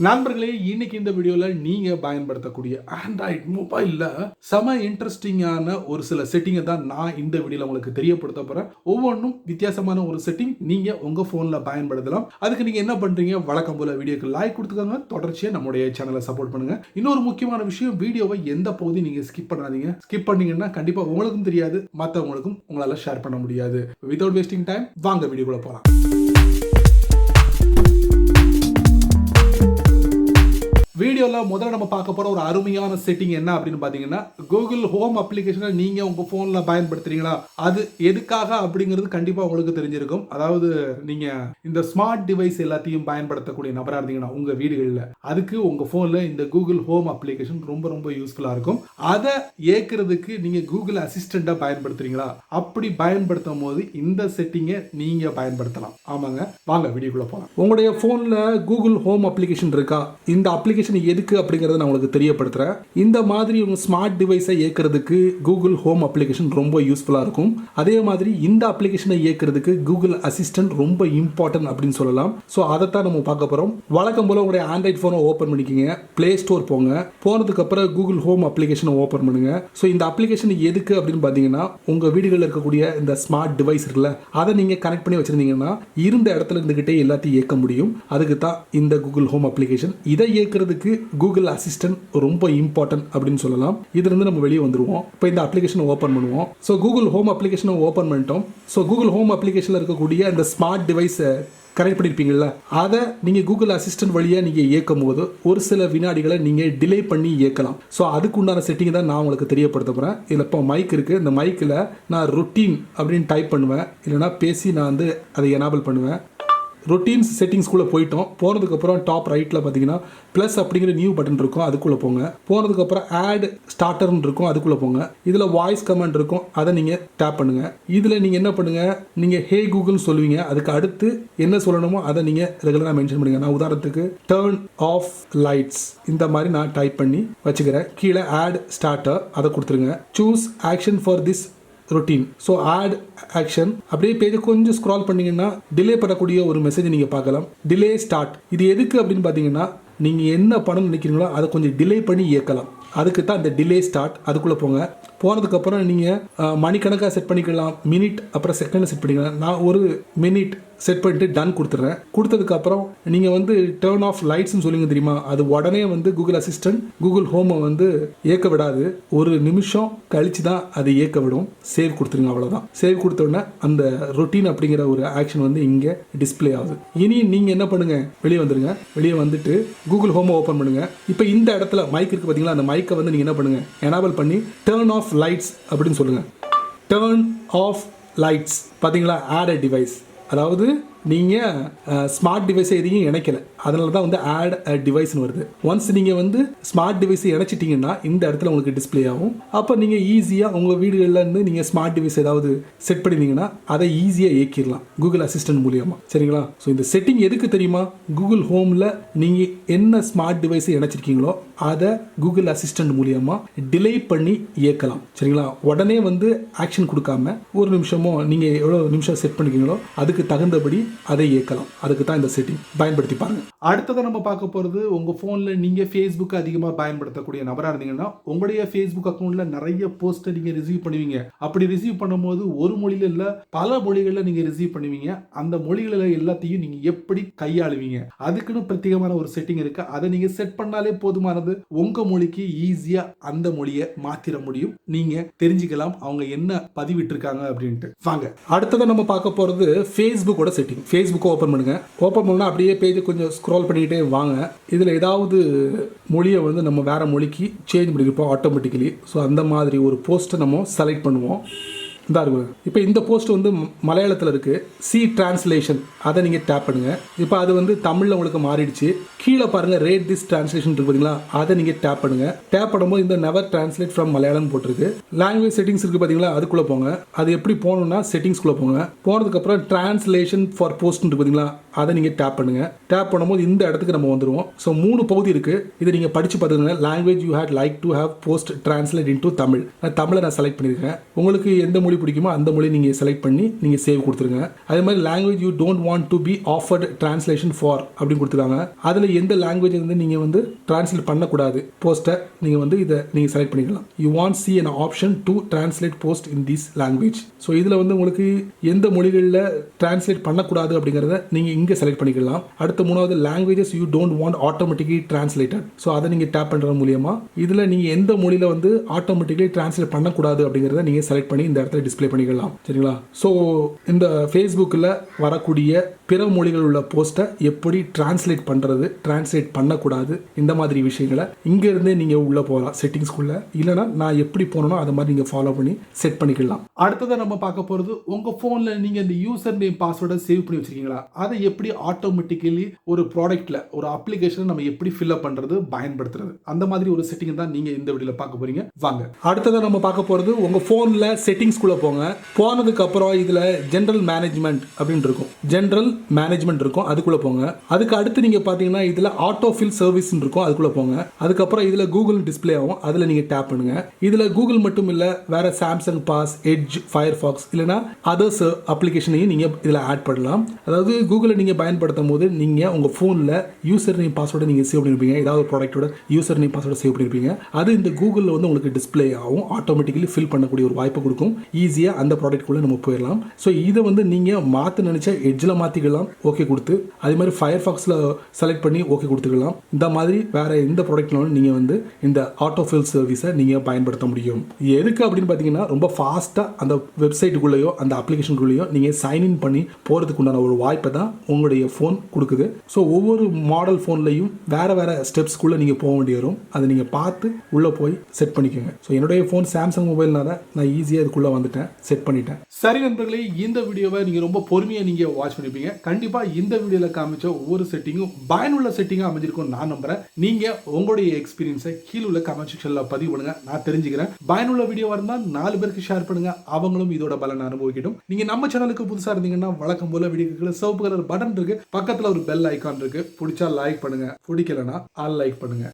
நண்பர்களே, இன்னைக்கு இந்த வீடியோல நீங்க பயன்படுத்தக்கூடிய ஆண்ட்ராய்ட் மொபைல்ல செம இன்ட்ரெஸ்டிங்கான ஒரு சில செட்டிங்கை தான் நான் இந்த வீடியோல உங்களுக்கு தெரியப்படுத்த போறேன். ஒவ்வொன்றும் வித்தியாசமான ஒரு செட்டிங் நீங்க உங்க போன்ல பயன்படுத்தலாம். அதுக்கு நீங்க என்ன பண்றீங்க, வழக்கம் போல வீடியோக்கு லைக் கொடுத்துக்கோங்க, தொடர்ச்சியா நம்முடைய சேனலை சப்போர்ட் பண்ணுங்க. இன்னொரு முக்கியமான விஷயம், வீடியோவை எந்த பகுதி நீங்க ஸ்கிப் பண்ணாதீங்க. ஸ்கிப் பண்ணீங்கன்னா கண்டிப்பா உங்களுக்கும் தெரியாது, மற்றவங்களுக்கும் உங்களால ஷேர் பண்ண முடியாது. வித்வுட் வேஸ்டிங் டைம் வாங்க வீடியோக்குள்ள போலாம். வீடியோல முதல்ல நம்ம பார்க்க போற ஒரு அருமையான செட்டிங் என்ன அப்படின்னு பாத்தீங்கன்னா, கூகுள் ஹோம் அப்ளிகேஷனை நீங்க உங்க போன்ல பயன்படுத்துறீங்களா, அது எதுக்காக அப்படிங்கிறது கண்டிப்பா உங்களுக்கு தெரிஞ்சிருக்கும். அதாவது நீங்க இந்த ஸ்மார்ட் டிவைஸ் எல்லாத்தையும் பயன்படுத்தக்கூடிய நபரா இருந்தீங்கன்னா உங்க வீடுகளில், அதுக்கு உங்க போன்ல இந்த கூகுள் ஹோம் அப்ளிகேஷன் ரொம்ப ரொம்ப யூஸ்ஃபுல்லா இருக்கும். அதை ஏற்கிறதுக்கு நீங்க கூகுள் அசிஸ்டண்டா பயன்படுத்துறீங்களா, அப்படி பயன்படுத்தும் போது இந்த செட்டிங்கை நீங்க பயன்படுத்தலாம். ஆமாங்க, வாங்க வீடியோக்குள்ள போலாம். உங்களுடைய போன்ல கூகுள் ஹோம் அப்ளிகேஷன் இருக்கா? இந்த அப்ளிகேஷன் எதுக்கு அப்படிங்கறத நான் உங்களுக்கு தெரியப்படுத்துறேன். இந்த மாதிரி உங்க ஸ்மார்ட் டிவைஸை இயக்கிறதுக்கு கூகுள் ஹோம் அப்ளிகேஷன் ரொம்ப யூஸ்ஃபுல்லா இருக்கும். அதே மாதிரி இந்த அப்ளிகேஷனை இயக்கிறதுக்கு கூகுள் அசிஸ்டன்ட் ரொம்ப இம்பார்ட்டன்ட் அப்படின்னு சொல்லலாம். ஸோ அதைத்தான் நம்ம பார்க்க போறோம். வழக்கம் போல உங்களுடைய ஆண்ட்ராய்ட் போனை ஓப்பன் பண்ணிக்கங்க, பிளே ஸ்டோர் போங்க, போனதுக்கு அப்புறம் கூகுள் ஹோம் அப்ளிகேஷனை ஓப்பன் பண்ணுங்க. ஸோ இந்த அப்ளிகேஷன் எதுக்கு அப்படின்னு பாத்தீங்கன்னா, உங்க வீடுகளில் இருக்கக்கூடிய இந்த ஸ்மார்ட் டிவைஸ் இருக்குல்ல, அதை நீங்க கனெக்ட் பண்ணி வச்சிருந்தீங்கன்னா இருந்த இடத்துல இருந்துகிட்டே எல்லாத்தையும் இயக்க முடியும். அதுக்கு தான் இந்த கூகுள் ஹோம் அப்ளிகேஷன். இதை இயக்கிறதுக்கு கூகுள் அசிஸ்டன்ட் ரொம்ப இம்பார்ட்டன்ட் அப்படின்னு சொல்லலாம். இதுல இருந்து நம்ம வெளியே வந்துருவோம். இப்போ இந்த அப்ளிகேஷனை ஓபன் பண்ணுவோம். ஸோ கூகுள் ஹோம் அப்ளிகேஷனை ஓபன் பண்ணிட்டோம். ஸோ கூகுள் ஹோம் அப்ளிகேஷன்ல இருக்கக்கூடிய இந்த ஸ்மார்ட் டிவைஸ் கனெக்ட் பண்ணிருப்பீங்கல்ல, அதை நீங்க கூகுள் அசிஸ்டன்ட் வழியா நீங்க இயக்கும் போது ஒரு சில வினாடிகளை நீங்க டிலே பண்ணி இயக்கலாம். ஸோ அதுக்கு உண்டான செட்டிங் தான் நான் உங்களுக்கு தெரியப்படுத்த போறேன். இதுல இப்போ மைக் இருக்கு. இந்த மைக்ல நான் ரொட்டீன் அப்படின்னு டைப் பண்ணுவேன், இல்லைன்னா பேசி நான் வந்து அதை எனேபிள் பண்ணுவேன். ரொட்டீன்ஸ் செட்டிங்ஸ்குள்ளே போயிட்டோம். போனதுக்கப்புறம் டாப் ரைட்டில் பார்த்தீங்கன்னா ப்ளஸ் அப்படிங்கிற நியூ பட்டன் இருக்கும், அதுக்குள்ளே போங்க. போனதுக்கப்புறம் ஆட் ஸ்டார்டர்னு இருக்கும், அதுக்குள்ளே போங்க. இதில் வாய்ஸ் கமெண்ட் இருக்கும், அதை நீங்கள் டேப் பண்ணுங்கள். இதில் நீங்கள் என்ன பண்ணுங்கள், நீங்கள் ஹே கூகுள்னு சொல்லுவீங்க. அதுக்கு அடுத்து என்ன சொல்லணுமோ அதை நீங்கள் ரெகுலராக மென்ஷன் பண்ணுங்கள். நான் உதாரணத்துக்கு டர்ன் ஆஃப் லைட்ஸ் இந்த மாதிரி நான் டைப் பண்ணி வச்சுக்கிறேன். கீழே ஆட் ஸ்டார்டர் அதை கொடுத்துருங்க. Choose action for this routine. So add action. அப்படியே பேஜை கொஞ்சம் ஸ்க்ரால் பண்ணீங்கன்னா டிலே பண்ணக்கூடிய ஒரு மெசேஜ் நீங்கள் பார்க்கலாம். Delay start. இது எதுக்கு அப்படின்னு பார்த்தீங்கன்னா, நீங்கள் என்ன பண்ணணும்னு நினைக்கிறீங்களோ அதை கொஞ்சம் டிலே பண்ணி இயக்கலாம். அதுக்கு தான் இந்த டிலே ஸ்டார்ட். அதுக்குள்ளே போங்க. போனதுக்கப்புறம் நீங்கள் மணிக்கணக்காக செட் பண்ணிக்கலாம், மினிட் அப்புறம் செகண்ட் செட் பண்ணிக்கலாம். நான் ஒரு மினிட் செட் பண்ணிட்டு டன் கொடுத்துட்றேன். கொடுத்ததுக்கப்புறம் நீங்கள் வந்து டர்ன் ஆஃப் லைட்ஸ்னு சொல்லுங்க தெரியுமா, அது உடனே வந்து கூகுள் அசிஸ்டன்ட் கூகுள் ஹோமை வந்து இயக்க விடாது. ஒரு நிமிஷம் கழிச்சு தான் அது இயக்க விடும். சேவ் கொடுத்துருங்க, அவ்வளோதான். சேவ் கொடுத்த உடனே அந்த ரொட்டீன் அப்படிங்கிற ஒரு ஆக்ஷன் வந்து இங்கே டிஸ்பிளே ஆகுது. இனி நீங்கள் என்ன பண்ணுங்க, வெளியே வந்துருங்க. வெளியே வந்துட்டு கூகுள் ஹோமை ஓப்பன் பண்ணுங்க. இப்போ இந்த இடத்துல மைக் இருக்கு பார்த்தீங்களா, அந்த மைக்கை வந்து நீங்கள் என்ன பண்ணுங்க, எனேபிள் பண்ணி டர்ன் ஆஃப் லைட்ஸ் அப்படின்னு சொல்லுங்க. Turn of lights. பார்த்தீங்களா, ஆட் அ டிவைஸ். அதாவது நீங்கள் ஸ்மார்ட் டிவைஸை எதையும் இணைக்கல, அதனால தான் வந்து ஆட் அ டிவைஸ்னு வருது. ஒன்ஸ் நீங்கள் வந்து ஸ்மார்ட் டிவைஸை இணைச்சிட்டிங்கன்னா இந்த இடத்துல உங்களுக்கு டிஸ்பிளே ஆகும். அப்போ நீங்கள் ஈஸியாக உங்கள் வீடுகளில் இருந்து நீங்கள் ஸ்மார்ட் டிவைஸ் ஏதாவது செட் பண்ணியிருந்தீங்கன்னா அதை ஈஸியாக இயக்கிடலாம் கூகுள் அசிஸ்டன்ட் மூலியமாக. சரிங்களா? ஸோ இந்த செட்டிங் எதுக்கு தெரியுமா, கூகுள் ஹோமில் நீங்கள் என்ன ஸ்மார்ட் டிவைஸை இணைச்சிருக்கீங்களோ அதை கூகுள் அசிஸ்டன்ட் மூலியமாக டிலே பண்ணி இயக்கலாம். சரிங்களா? உடனே வந்து ஆக்ஷன் கொடுக்காம ஒரு நிமிஷமோ நீங்கள் எவ்வளோ நிமிஷம் செட் பண்ணிக்கிறீங்களோ அதுக்கு தகுந்தபடி அதை இயக்கலாம். அதுக்கு தான் இந்த செட்டிங். பயன்படுத்தி பாருங்க. அடுத்ததை நம்ம பார்க்க போறது, உங்க போன்ல நீங்க Facebook அதிகமாக பயன்படுத்தக்கூடிய நபரா இருந்தீங்கன்னா உங்களுடைய Facebook அக்கௌண்ட்ல நிறைய போஸ்ட் நீங்க ரிசீவ் பண்ணுவீங்க. அப்படி ரிசீவ் பண்ணும்போது ஒரு மொழியில இல்ல பல மொழிகளில் நீங்க ரிசீவ் பண்ணுவீங்க. அந்த மொழிகளில் எல்லாத்தையும் நீங்க எப்படி கையாளுவீங்க, அதுக்குன்னு பிரத்யேகமான ஒரு செட்டிங் இருக்கு. அதை நீங்க செட் பண்ணாலே போதுமானது. உங்க மொழிக்கு ஈஸியா அந்த மொழியை மாத்திர முடியும். நீங்க தெரிஞ்சுக்கலாம் அவங்க என்ன பதிவிட்டு இருக்காங்க அப்படின்ட்டு. வாங்க அடுத்ததை நம்ம பார்க்க போறது ஃபேஸ்புக்கோட செட்டிங். ஃபேஸ்புக்கை ஓப்பன் பண்ணுங்க. ஓப்பன் பண்ணால் அப்படியே பேஜை கொஞ்சம் ஸ்க்ரால் பண்ணிக்கிட்டே வாங்க. இதில் ஏதாவது மொழியை வந்து நம்ம வேற மொழிக்கு சேஞ்ச் பண்ணியிருப்போம் ஆட்டோமேட்டிக்கலி. ஸோ அந்த மாதிரி ஒரு போஸ்ட்டை நம்ம செலக்ட் பண்ணுவோம். இந்த இருக்கு. இப்போ இந்த போஸ்ட் வந்து மலையாளத்தில் இருக்கு. சி டிரான்ஸ்லேஷன் அதை நீங்கள் டேப் பண்ணுங்க. இப்போ அது வந்து தமிழில் உங்களுக்கு மாறிடுச்சு. கீழே பாருங்க ரேட் திஸ் டிரான்ஸ்லேஷன் இருக்கு பார்த்தீங்களா, அதை நீங்கள் டேப் பண்ணுங்க. டேப் பண்ணும்போது இந்த நெவர் டிரான்ஸ்லேட் ஃப்ரம் மலையாளம் போட்டிருக்கு. லாங்குவேஜ் செட்டிங்ஸ் இருக்கு பார்த்தீங்களா, அதுக்குள்ளே போங்க. அது எப்படி போகணும்னா செட்டிங்ஸ்குள்ளே போங்க. போனதுக்கப்புறம் டிரான்ஸ்லேஷன் ஃபார் போஸ்ட் இருக்கு பார்த்தீங்களா, அதை நீங்கள் டேப் பண்ணுங்க. டேப் பண்ணும்போது இந்த இடத்துக்கு நம்ம வந்துடுவோம். ஸோ 3 பகுதி இருக்கு. இதை நீங்கள் படிச்சு பார்த்துக்கங்க. Language you had like to have post translate into Tamil. தமிழை நான் செலக்ட் பண்ணியிருக்கேன். உங்களுக்கு எந்த மொழி பிடிக்குமோ அந்த மொழி நீங்கள் செலக்ட் பண்ணி நீங்கள் சேவ் கொடுத்துருங்க. அதே மாதிரி language you don't want to be offered translation for அப்படின்னு கொடுத்துருக்காங்க. அதில் எந்த லாங்குவேஜ் வந்து நீங்கள் வந்து டிரான்ஸ்லேட் பண்ணக்கூடாது போஸ்ட்டை நீங்கள் வந்து இதை நீங்கள் செலக்ட் பண்ணிக்கலாம். You want see an option to translate post in this language. So இதில் வந்து உங்களுக்கு எந்த மொழிகளில் டிரான்ஸ்லேட் பண்ணக்கூடாது அப்படிங்கிறத நீங்கள் இங்கே செலக்ட் பண்ணிக்கலாம். அடுத்த 3வது languages you don't want automatically translated. So அதை நீங்கள் டேப் பண்ணுறது மூலியமா இதில் நீங்கள் எந்த மொழியில் வந்து ஆட்டோமேட்டிக்கலி டிரான்ஸ்லேட் பண்ணக்கூடாது அப்படிங்கிறத நீங்கள் செலக்ட் பண்ணி இந்த இடத்துல டிஸ்பிளே பண்ணிக்கலாம். சரிங்களா? ஸோ இந்த ஃபேஸ்புக்கில் வரக்கூடிய பிற மொழிகள் உள்ள போஸ்ட்டை எப்படி டிரான்ஸ்லேட் பண்ணுறது, டிரான்ஸ்லேட் பண்ணக்கூடாது, இந்த மாதிரி விஷயங்களை இங்கேருந்தே நீங்கள் உள்ளே போகலாம் செட்டிங்ஸ்குள்ளே. இல்லைனா நான் எப்படி போகணும்னோ அதை மாதிரி நீங்கள் ஃபாலோ பண்ணி செட் பண்ணிக்கலாம். அடுத்ததாக நம்ம பார்க்க போகிறது உங்கள் ஃபோனில் நீங்கள் இந்த யூசர் நேம் பாஸ்வேர்டை சேவ் பண்ணி வச்சுருக்கீங்களா, அதை எப்படி ஆட்டோமேட்டிக்கலி ஒரு ப்ராடக்ட்டில் ஒரு அப்ளிகேஷனை நம்ம எப்படி ஃபில்அப் பண்ணுறது, பயன்படுத்துறது, அந்த மாதிரி ஒரு செட்டிங் தான் நீங்கள் இந்த வீடியோவில் பார்க்க போகிறீங்க. வாங்க அடுத்ததாக நம்ம பார்க்க போகிறது உங்கள் ஃபோனில் செட்டிங்ஸ்குள்ளே போங்க. போனதுக்கப்புறம் இதில் ஜென்ரல் மேனேஜ்மெண்ட் அப்படின்னு இருக்கும். ஜென்ரல் மேனேஜ்மெண்ட் இருக்கும், அதுக்குள்ளே போங்க. அதுக்கு அடுத்து நீங்கள் பார்த்தீங்கன்னா இதில் autofill சர்வீஸ் இருக்கும், அதுக்குள்ளே போங்க. அதுக்கப்புறம் இதில் கூகுள் டிஸ்பிளே ஆகும், அதில் நீங்கள் டேப் பண்ணுங்க. இதில் கூகுள் மட்டும் இல்லை, வேற சாம்சங் பாஸ், எட்ஜ், ஃபயர்ஃபாக்ஸ் இல்லைனா அதர்ஸ் அப்ளிகேஷனையும் நீங்கள் இதில் ஆட் பண்ணலாம். அதாவது கூகுளை நீங்கள் பயன்படுத்தும் போது நீங்கள் உங்கள் ஃபோனில் யூசர் நேம் பாஸ்வேர்டை நீங்கள் சேவ் பண்ணியிருப்பீங்க. ஏதாவது ஒரு ப்ராடக்ட்டோட யூசர் நேம் பாஸ்வேர்டை சேவ் பண்ணியிருப்பீங்க. அது இந்த கூகுளில் வந்து உங்களுக்கு டிஸ்பிளே ஆகும், ஆட்டோமேட்டிக்கலி ஃபில் பண்ணக்கூடிய ஒரு வாய்ப்பு கொடுக்கும். ஈஸியாக அந்த ப்ராடக்ட்குள்ளே நம்ம போயிடலாம். ஸோ இதை வந்து நீங்கள் மாற்ற நினச்சா எட்ஜில் மாற்றிக்கலாம், ஓகே கொடுத்து. அதே மாதிரி ஃபயர்ஃபாக்ஸில் செலக்ட் பண்ணி ஓகே கொடுத்துக்கலாம். இந்த மாதிரி வேற எந்த ப்ராடக்ட்னாலும் நீங்கள் வந்து இந்த autofill சர்வீஸை நீங்கள் பயன்படுத்த முடியும். எதுக்கு அப்படின்னு பார்த்தீங்கன்னா ரொம்ப ஃபாஸ்ட்டாக அந்த வெப்சைட்டுக்குள்ளேயோ அந்த அப்ளிகேஷனுக்குள்ளேயோ நீங்கள் சைன்இன் பண்ணி போகிறதுக்கு உண்டான ஒரு வாய்ப்பை தான் உங்களுடைய ஃபோன் கொடுக்குது. ஸோ ஒவ்வொரு மாடல் ஃபோன்லையும் வேற வேற ஸ்டெப்ஸ்க்குள்ளே நீங்கள் போக வேண்டி வரும். அதை நீங்கள் பார்த்து உள்ளே போய் செட் பண்ணிக்கோங்க. ஸோ என்னுடைய ஃபோன் சாம்சங் மொபைல்னால நான் ஈஸியாக இதுக்குள்ளே வந்துட்டேன், செட் பண்ணிட்டேன். சரி நண்பர்களே, இந்த வீடியோவை நீங்கள் ரொம்ப பொறுமையாக நீங்கள் வாட்ச் பண்ணிப்பீங்க. கண்டிப்பாக இந்த வீடியோவில் காமிச்ச ஒவ்வொரு செட்டிங்கும் பயனுள்ள செட்டிங்காக அமைஞ்சிருக்கும் நான் நம்புறேன். நீங்கள் உங்களுடைய எக்ஸ்பீரியன்ஸை கீழே உள்ள கமெண்ட் செக்ஷனில் பதிவு பண்ணுங்க, நான் தெரிஞ்சுக்கிறேன். பயனுள்ள வீடியோவாக இருந்தால் 4 பேருக்கு ஷேர் பண்ணுங்க, அவங்களும் இதோட பலனை அனுபவிக்கட்டும். நீங்கள் நம்ம சேனலுக்கு புதுசாக இருந்தீங்கன்னா வழக்கம் போல வீடியோக்கு சிவப்பு கலர் பட்டன் இருக்கு, பக்கத்தில் ஒரு பெல் ஐக்கான் இருக்கு. பிடிச்சா லைக் பண்ணுங்க, பிடிக்கலனா அன்லைக் பண்ணுங்க.